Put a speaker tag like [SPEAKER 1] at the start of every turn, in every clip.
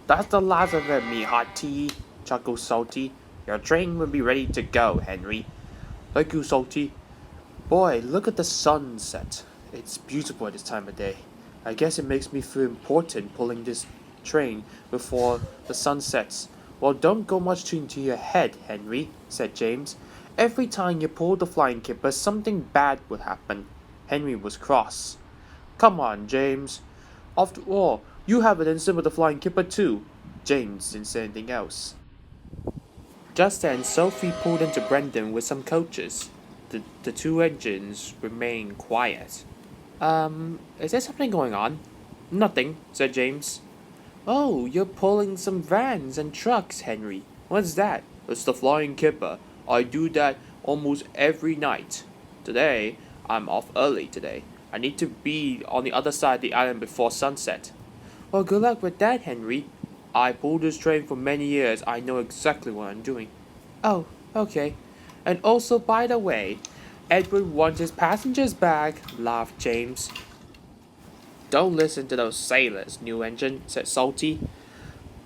[SPEAKER 1] That's the last of it, me hearty, chuckled Salty. Your train will be ready to go, Henry. Thank you, Salty. Boy, look at the sunset. It's beautiful at this time of day. I guess it makes me feel important pulling this train before the sun sets. Well, don't go much into your head, Henry, said James. Every time you pull the flying kipper, something bad would happen. Henry was cross. Come on, James. After all, you have an incident with the flying kipper too. James didn't say anything else. Just then, Sophie pulled into Brendan with some coaches. The two engines remained quiet. Is there something going on? Nothing, said James. Oh, you're pulling some vans and trucks, Henry. What's that? It's the flying kipper. I do that almost every night. Today, I'm off early today. I need to be on the other side of the island before sunset. Well, good luck with that, Henry. I pulled this train for many years. I know exactly what I'm doing. Oh, okay. And also, by the way, Edward wants his passengers back, laughed James. Don't listen to those sailors, New Engine, said Salty.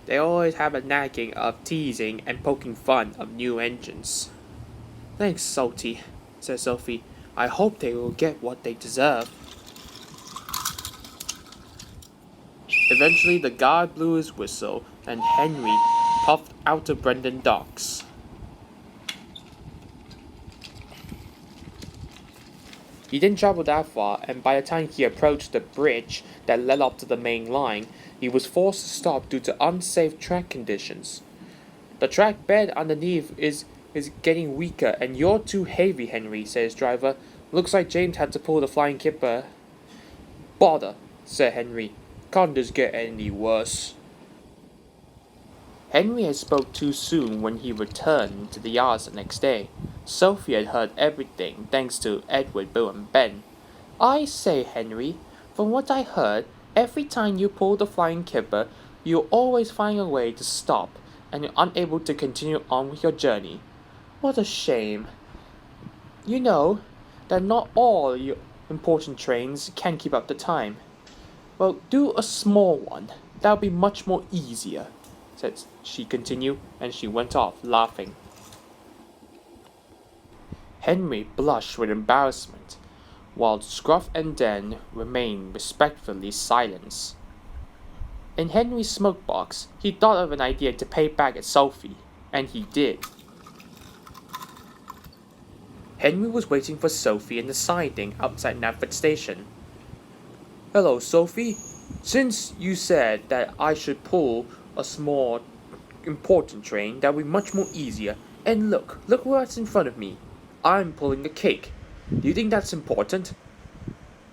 [SPEAKER 1] They always have a nagging of teasing and poking fun of new engines. Thanks, Salty, said Sophie. I hope they will get what they deserve. Eventually, the guard blew his whistle, and Henry puffed out of Brendan docks. He didn't travel that far, and by the time he approached the bridge that led up to the main line, he was forced to stop due to unsafe track conditions. The track bed underneath is getting weaker, and you're too heavy, Henry, said his driver. Looks like James had to pull the flying kipper. Bother, said Henry. Can't this get any worse? Henry had spoke too soon when he returned to the yards the next day. Sophie had heard everything thanks to Edward, Bill, and Ben. I say, Henry, from what I heard, every time you pull the flying kipper, you always find a way to stop, and you're unable to continue on with your journey. What a shame. You know that not all your important trains can keep up the time. Well, do a small one. That'll be much more easier, said she continued, and she went off, laughing. Henry blushed with embarrassment, while Scruff and Dan remained respectfully silent. In Henry's smoke box, he thought of an idea to pay back at Sophie, and he did. Henry was waiting for Sophie in the siding outside Knapford Station. Hello, Sophie. Since you said that I should pull a small, important train, that would be much more easier. And look what's in front of me. I'm pulling a cake. Do you think that's important?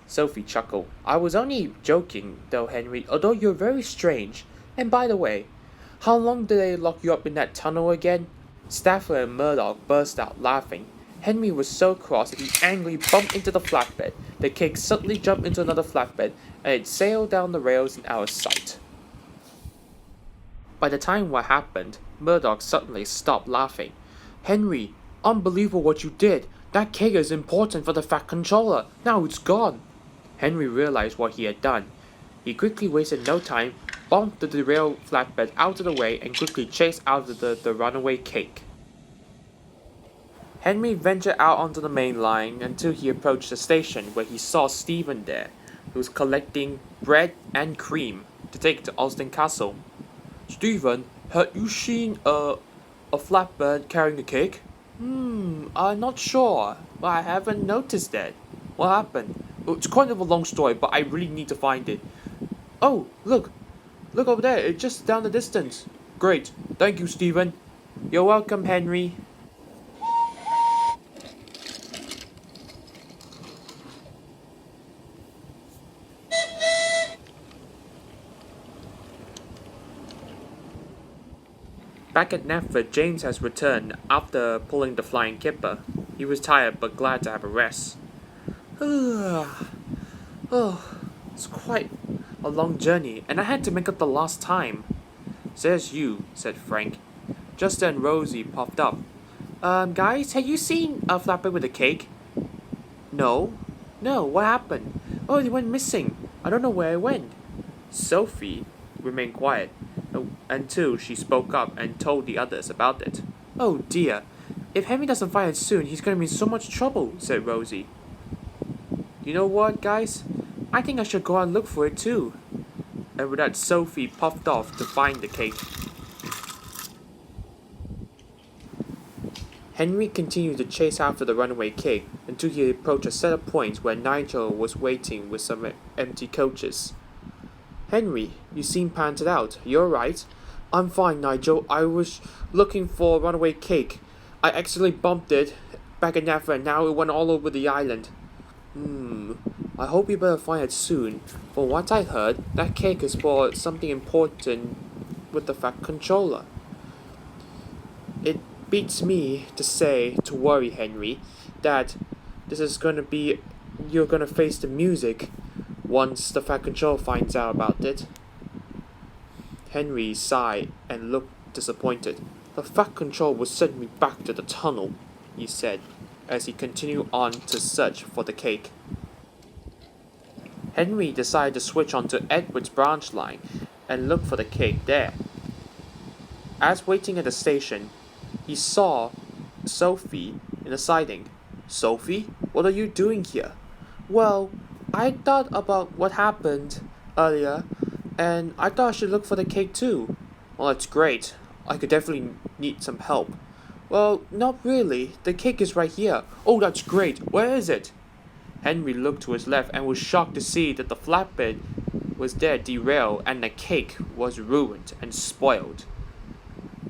[SPEAKER 1] Sophie chuckled. I was only joking, though, Henry, although you're very strange. And by the way, how long did they lock you up in that tunnel again? Stafford and Murdoch burst out laughing. Henry was so cross that he angrily bumped into the flatbed. The cake suddenly jumped into another flatbed, and it sailed down the rails in our sight. By the time what happened, Murdoch suddenly stopped laughing. Henry, unbelievable what you did. That cake is important for the Fat Controller. Now it's gone. Henry realized what he had done. He quickly wasted no time, bumped the derailed flatbed out of the way, and quickly chased out of the runaway cake. Henry ventured out onto the main line until he approached the station, where he saw Stephen there, who was collecting bread and cream to take to Alston Castle. Stephen, had you seen a flatbed carrying a cake? I'm not sure. I haven't noticed that. What happened? It's kind of a long story, but I really need to find it. Oh, look over there. It's just down the distance. Great. Thank you, Stephen. You're welcome, Henry. Back at Knapford, James has returned after pulling the flying kipper. He was tired but glad to have a rest. It's quite a long journey, and I had to make up the last time. Says you, said Frank. Just then Rosie popped up. Guys, have you seen a flatbed with a cake? No, what happened? Oh, it went missing. I don't know where it went. Sophie remained quiet. and two, she spoke up and told the others about it. Oh dear, if Henry doesn't find it soon, he's going to be in so much trouble, said Rosie. You know what, guys? I think I should go out and look for it too. And with that, Sophie puffed off to find the cake. Henry continued to chase after the runaway cake until he approached a set of points where Nigel was waiting with some empty coaches. Henry, you seem panted out. You're right. I'm fine, Nigel. I was looking for a runaway cake. I accidentally bumped it back in Never and now it went all over the island. I hope you better find it soon. From what I heard, that cake is for something important with the Fat Controller. It beats me to worry, Henry, that you're gonna face the music once the Fat Controller finds out about it. Henry sighed and looked disappointed. The Fat Controller will send me back to the tunnel, he said, as he continued on to search for the cake. Henry decided to switch onto Edward's branch line and look for the cake there. As waiting at the station, he saw Sophie in the siding. Sophie, what are you doing here? Well, I thought about what happened earlier, and I thought I should look for the cake too. Well, that's great. I could definitely need some help. Well, not really. The cake is right here. Oh, that's great. Where is it? Henry looked to his left and was shocked to see that the flatbed was there derailed and the cake was ruined and spoiled.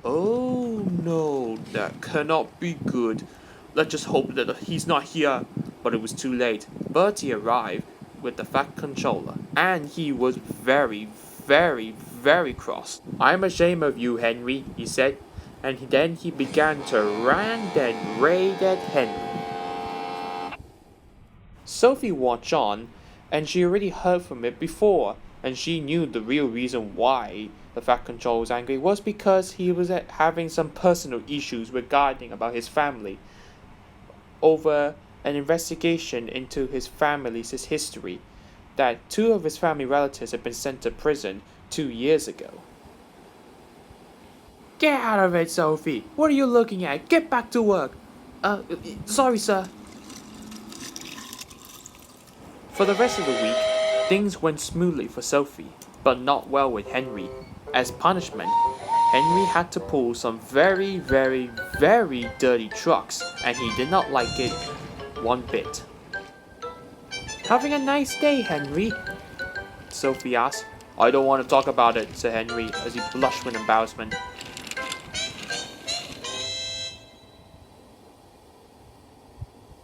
[SPEAKER 1] Oh no, that cannot be good. Let's just hope that he's not here. But it was too late. Bertie arrived with the Fat Controller, and he was very, very, very cross. I'm ashamed of you, Henry, he said, and then he began to rant and rave at Henry. Sophie watched on, and she already heard from it before, and she knew the real reason why the Fat Controller was angry was because he was having some personal issues regarding about his family over an investigation into his family's history, that two of his family relatives had been sent to prison 2 years ago. Get out of it, Sophie! What are you looking at? Get back to work! Sorry, sir. For the rest of the week, things went smoothly for Sophie, but not well with Henry. As punishment, Henry had to pull some very, very, very dirty trucks, and he did not like it one bit. Having a nice day, Henry? Sophie asked. I don't want to talk about it, said Henry as he blushed with embarrassment.